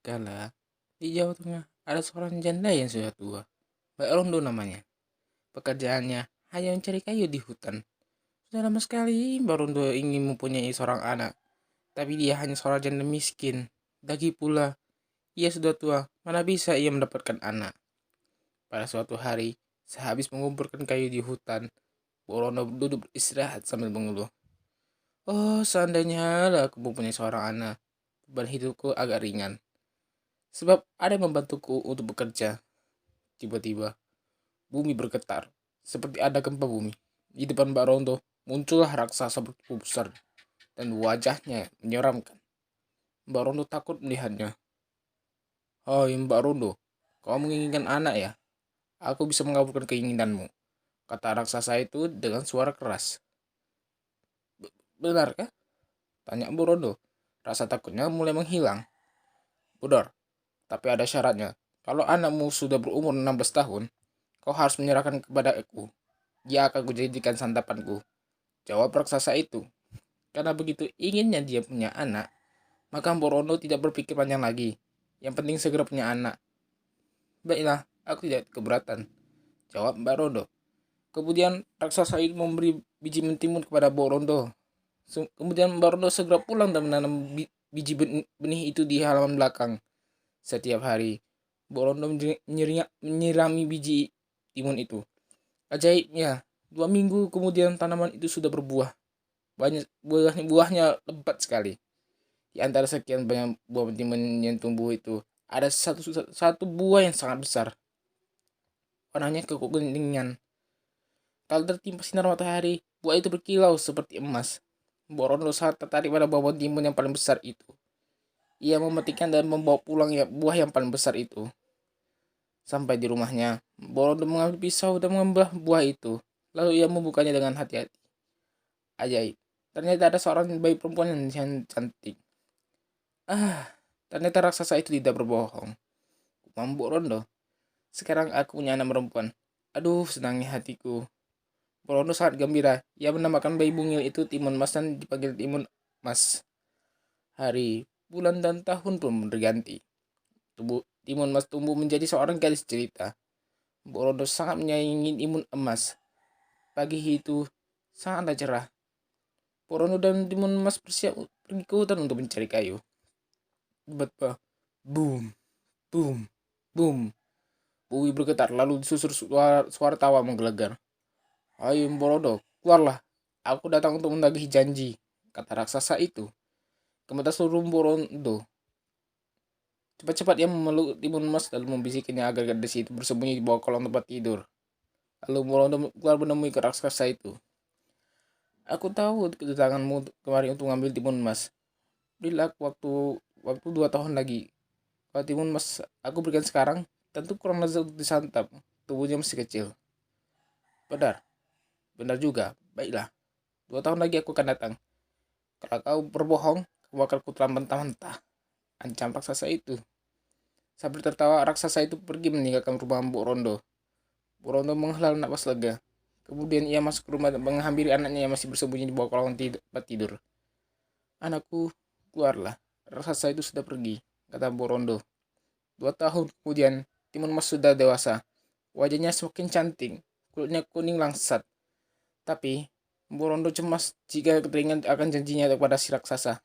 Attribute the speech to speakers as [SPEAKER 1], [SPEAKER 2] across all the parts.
[SPEAKER 1] Kala di Jawa Tengah ada seorang janda yang sudah tua, Mbak Rondo namanya. Pekerjaannya hanya mencari kayu di hutan. Sudah lama sekali Mbak Rondo ingin mempunyai seorang anak, tapi dia hanya seorang janda miskin. Lagi pula, ia sudah tua, mana bisa ia mendapatkan anak. Pada suatu hari, sehabis mengumpulkan kayu di hutan, Mbak Rondo duduk beristirahat sambil mengeluh. Oh, seandainya lah aku mempunyai seorang anak, beban hidupku agak ringan. Sebab ada yang membantuku untuk bekerja. Tiba-tiba, bumi bergetar, seperti ada gempa bumi. Di depan Mbak Rondo, muncullah raksasa bertubuh besar, dan wajahnya menyeramkan. Mbak Rondo takut melihatnya. Hai Mbak Rondo, kau menginginkan anak ya? Aku bisa mengabulkan keinginanmu, kata raksasa itu dengan suara keras. Benarkah? Tanya Mbak Rondo. Rasa takutnya mulai menghilang. Benar, tapi ada syaratnya. Kalau anakmu sudah berumur 16 tahun, kau harus menyerahkan kepada aku. Dia akan kujadikan santapanku. Jawab raksasa itu. Karena begitu inginnya dia punya anak, maka Mborono tidak berpikir panjang lagi. Yang penting segera punya anak. Baiklah, aku tidak keberatan. Jawab Mbak Rondo. Kemudian raksasa itu memberi biji mentimun kepada Mbak Rondo. Kemudian Mbak Rondo segera pulang dan menanam biji benih itu di halaman belakang. Setiap hari, Mbak Rondo menyirami biji timun itu. Ajaibnya, 2 minggu kemudian tanaman itu sudah berbuah. Banyak buahnya lebat sekali. Di antara sekian banyak buah timun yang tumbuh itu, ada satu buah yang sangat besar. Warnanya kekuningan. Kalau tertimpa sinar matahari, buah itu berkilau seperti emas. Borondo sangat tertarik pada buah timun yang paling besar itu. Ia memetikkan dan membawa pulang buah yang paling besar itu. Sampai di rumahnya, Borondo mengambil pisau dan mengambil buah itu. Lalu ia membukanya dengan hati-hati. Ajaib. Ternyata ada seorang bayi perempuan yang cantik. Ternyata raksasa itu tidak berbohong. Mambuk Rondo. Sekarang aku punya anak perempuan. Aduh, senangnya hatiku. Rondo sangat gembira. Ia menamakan bayi bungil itu Timun Mas dan dipanggil Timun Mas. Hari, bulan, dan tahun pun berganti. Timun Mas tumbuh menjadi seorang gadis cerita. Rondo sangat menyayangi Timun Emas. Pagi itu sangatlah cerah. Rondo dan Timun Mas bersiap pergi ke hutan untuk mencari kayu. Tiba-tiba, boom, boom, boom. Bumi bergetar lalu disusur suara tawa menggelegar. Ayo Mborodo, keluarlah. Aku datang untuk menagih janji, kata raksasa itu. Kemudian seluruh Mborodo. Cepat-cepat ia memeluk Timun Mas lalu membisikannya agar gadis itu bersembunyi di bawah kolong tempat tidur. Lalu Mborodo keluar menemui ke raksasa itu. Aku tahu kedatanganmu kemari untuk mengambil Timun Mas. Berilah waktu 2 tahun lagi. Kalau Timun Mas aku berikan sekarang, tentu kurang lezat untuk disantap. Tubuhnya masih kecil. Benar, benar juga. Baiklah, 2 tahun lagi aku akan datang. Kalau kau berbohong, kamu akan kutelan mentah-mentah. Ancam raksasa itu. Sambil tertawa, raksasa itu pergi meninggalkan rumah Mbok Rondo. Mbok Rondo menghela napas lega. Kemudian ia masuk ke rumah dan menghampiri anaknya yang masih bersembunyi di bawah kolong tempat tidur. Anakku, keluarlah. Raksasa itu sudah pergi, kata Mbok Rondo. 2 tahun kemudian, Timun Mas sudah dewasa. Wajahnya semakin cantik, kulitnya kuning langsat. Tapi, Mbok Rondo cemas jika teringat akan janjinya kepada si raksasa.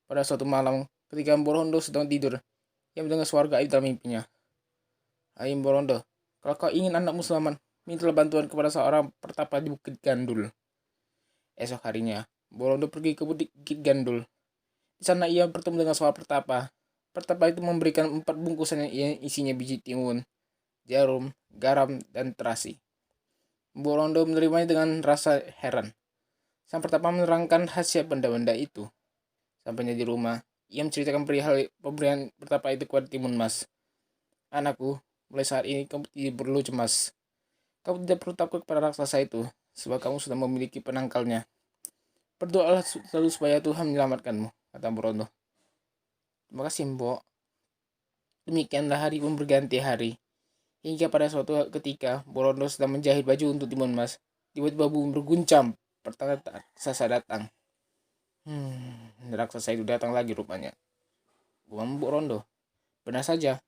[SPEAKER 1] Pada suatu malam, ketika Mbok Rondo sedang tidur, ia mendengar suara gaib dalam mimpinya. Hai Mbok Rondo, kalau kau ingin anakmu selamat, mintalah bantuan kepada seorang pertapa di Bukit Gandul. Esok harinya, Mbok Rondo pergi ke Bukit Gandul. Di sana ia bertemu dengan seorang pertapa. Pertapa itu memberikan 4 bungkusan yang isinya biji timun, jarum, garam, dan terasi. Mbok Rondo menerimanya dengan rasa heran. Sang pertapa menerangkan khasiat benda-benda itu. Sampainya di rumah, ia menceritakan perihal pemberian pertapa itu kepada Timun Mas. Anakku, mulai saat ini kamu tidak perlu cemas. Kamu tidak perlu takut kepada raksasa itu, sebab kamu sudah memiliki penangkalnya. Berdoalah selalu supaya Tuhan menyelamatkanmu, kata Mbrono. Terima kasih, Mbok. Demikianlah hari pun berganti hari. Hingga pada suatu ketika, Mbrono sedang menjahit baju untuk Timun Mas. Tiba-tiba bumi berguncang, pertanda raksasa datang. Raksasa itu datang lagi rupanya. Bukan Mbok Rondo. Benar saja.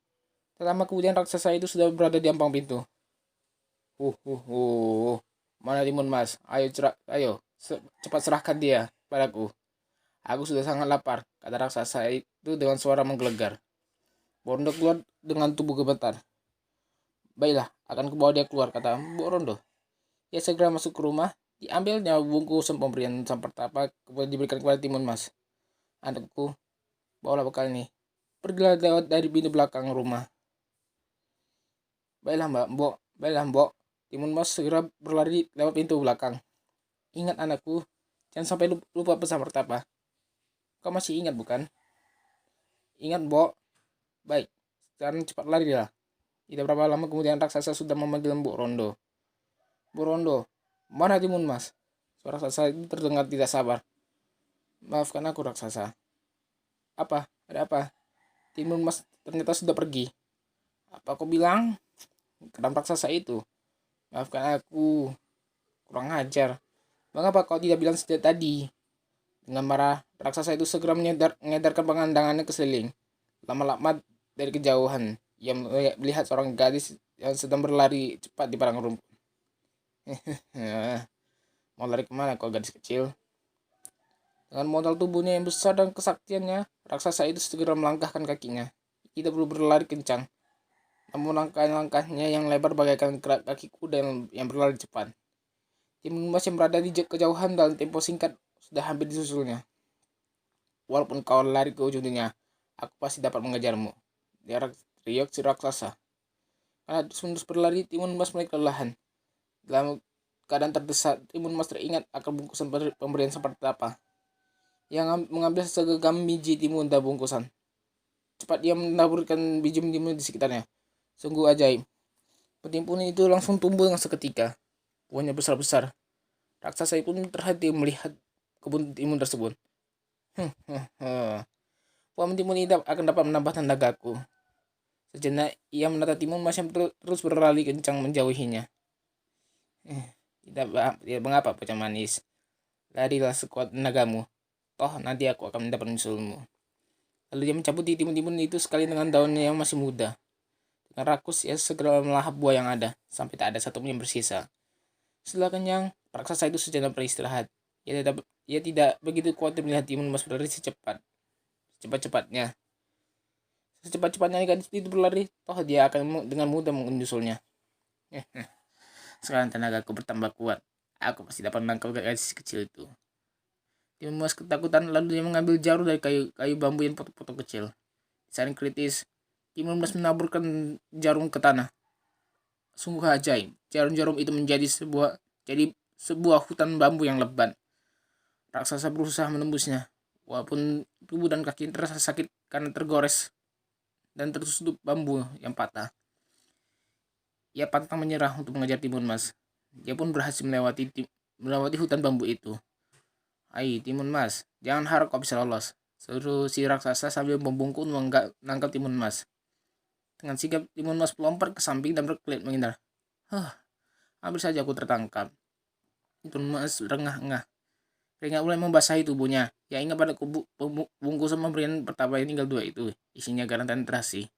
[SPEAKER 1] Tak lama kemudian raksasa itu sudah berada di ampang pintu. Uh. Mana Timun Mas? Ayo, cepat serahkan dia padaku. Aku sudah sangat lapar, kata raksasa itu dengan suara menggelegar. Borondo keluar dengan tubuh gemetar. Baiklah, akan kubawa dia keluar, kata Borondo. Ia segera masuk ke rumah, diambilnya bungkusan pemberian pertama diberikan kepada Timun Mas. Anakku, bawalah bekal ini. Pergilah lewat dari pintu belakang rumah. Baiklah mbok. Timun Mas segera berlari lewat pintu belakang. Ingat anakku, jangan sampai lupa pesan pertama. Kau masih ingat bukan? Ingat mbok. Baik, sekarang cepat larilah. Tidak berapa lama kemudian raksasa sudah memanggil Mbok Rondo. Mbok Rondo, mana Timun Mas? Suara raksasa itu terdengar tidak sabar. Maafkan aku raksasa. Apa? Ada apa? Timun Mas ternyata sudah pergi. Apa kau bilang? Kedam raksasa itu. Maafkan aku. Kurang ajar. Mengapa kau tidak bilang sejak tadi? Dengan marah, raksasa itu segera mengedarkan pandangannya ke sekeliling. Lama-lama dari kejauhan, ia melihat seorang gadis yang sedang berlari cepat di padang rumput. Mau lari kemana kau gadis kecil? Dengan modal tubuhnya yang besar dan kesaktiannya, raksasa itu segera melangkahkan kakinya. Tidak perlu berlari kencang, namun langkah-langkahnya yang lebar bagaikan gerak kaki kuda yang berlari cepat. Timun Mas yang berada di kejauhan dalam tempo singkat sudah hampir disusulnya. Walaupun kau lari ke ujung dunia, aku pasti dapat mengejarmu. Dia teriak si raksasa. Karena terus-menerus berlari, Timun Mas mulai kelelahan. Dalam keadaan terdesak, Timun Mas teringat akan bungkusan pemberian seperti apa. Yang mengambil segenggam biji timun dan bungkusan. Cepat dia menaburkan biji timun di sekitarnya. Sungguh ajaib. Petimpun itu langsung tumbuh dengan seketika. Buahnya besar-besar. Raksasa pun terhati melihat kebun timun tersebut. Buah timun ini akan dapat menambah tenagaku. Sejenak ia menatap Timun Mas yang terus berlari kencang menjauhinya. Tidak mengapa, bocah manis. Larilah sekuat tenagamu. Toh nanti aku akan mendapat menyusulmu. Lalu dia mencabut di timun-timun itu sekali dengan daunnya yang masih muda. Dengan rakus ia segera melahap buah yang ada, sampai tak ada satupun yang bersisa. Setelah kenyang, raksasa itu sejenak beristirahat. Ia tidak begitu kuat melihat Timun Mas berlari secepat-cepatnya. Secepat-cepatnya gadis itu berlari, toh dia akan dengan mudah menyusulnya. Sekarang tenagaku bertambah kuat. Aku pasti dapat menangkap gadis kecil itu. Timun Mas ketakutan, lalu dia mengambil jarum dari kayu bambu yang potong-potong kecil. Saat kritis, Timun Mas menaburkan jarum ke tanah. Sungguh ajaib. Jarum-jarum itu menjadi sebuah hutan bambu yang lebat. Raksasa berusaha menembusnya, walaupun tubuh dan kaki terasa sakit karena tergores dan tertusuk bambu yang patah. Ia pantang menyerah untuk mengejar Timun Mas. Dia pun berhasil melewati hutan bambu itu. Hai Timun Mas, jangan harap kau bisa lolos, seru si raksasa sambil membungkuk menangkap Timun Mas. Dengan sigap Timun Mas melompat ke samping dan berkelit menghindar. Hampir saja aku tertangkap. Timun Mas rengah-engah. Keringat mulai membasahi tubuhnya. Ya ingat pada bungkusan pemberian pertama yang tinggal 2 itu. Isinya garam dan terasi.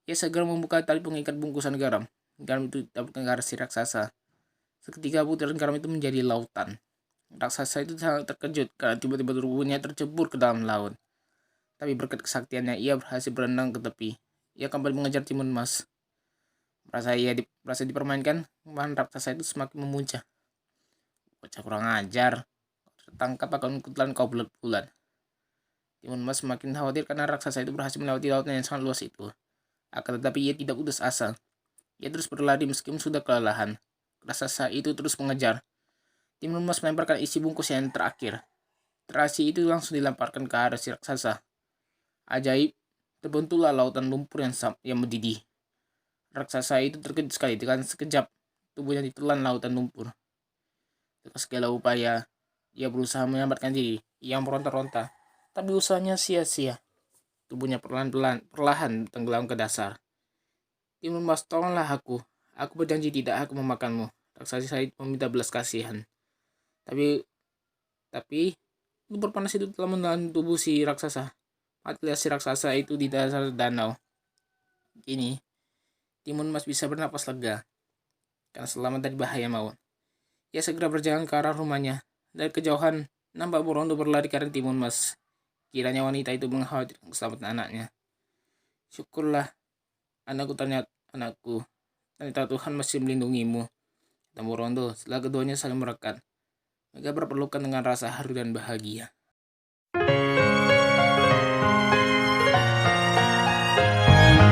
[SPEAKER 1] Ia segera membuka tali pengikat bungkusan garam. Garam itu ditaburkan ke arah si raksasa. Seketika butiran garam itu menjadi lautan. Raksasa itu sangat terkejut karena tiba-tiba tubuhnya tercebur ke dalam laut. Tapi berkat kesaktiannya ia berhasil berenang ke tepi. Ia kembali mengejar Timun Mas. Merasa dipermainkan, bahan raksasa itu semakin memuncah. Bocah kurang ajar. Tertangkap akan kebetulan kau bulat-bulat. Timun Mas semakin khawatir karena raksasa itu berhasil melewati lautan yang sangat luas itu. Akan tetapi ia tidak putus asa. Ia terus berlari meskipun sudah kelelahan. Raksasa itu terus mengejar. Timun Mas melemparkan isi bungkus yang terakhir. Terasi itu langsung dilemparkan ke arah si raksasa. Ajaib, terbentuklah lautan lumpur yang mendidih. Raksasa itu terkejut sekali dengan sekejap tubuhnya ditelan lautan lumpur. Dengan segala upaya, ia berusaha menyelamatkan diri. Ia meronta-ronta, tapi usahanya sia-sia. Tubuhnya perlahan tenggelam ke dasar. Timun Mas, tolonglah aku. Aku berjanji tidak akan memakanmu. Raksasa itu meminta belas kasihan. Tapi lumpur panas itu telah menelan tubuh si raksasa. Matilah si raksasa itu di dasar danau. Kini, Timun Mas bisa bernapas lega karena selamat dari bahaya maut. Ia segera berjalan ke arah rumahnya. Dari kejauhan, nampak Borondo berlari karena Timun Mas. Kiranya wanita itu mengkhawatirkan keselamatan anaknya. Syukurlah, anakku. Ternyata Tuhan masih melindungimu. Kata Borondo setelah keduanya saling merekat. Mereka berpelukan dengan rasa haru dan bahagia.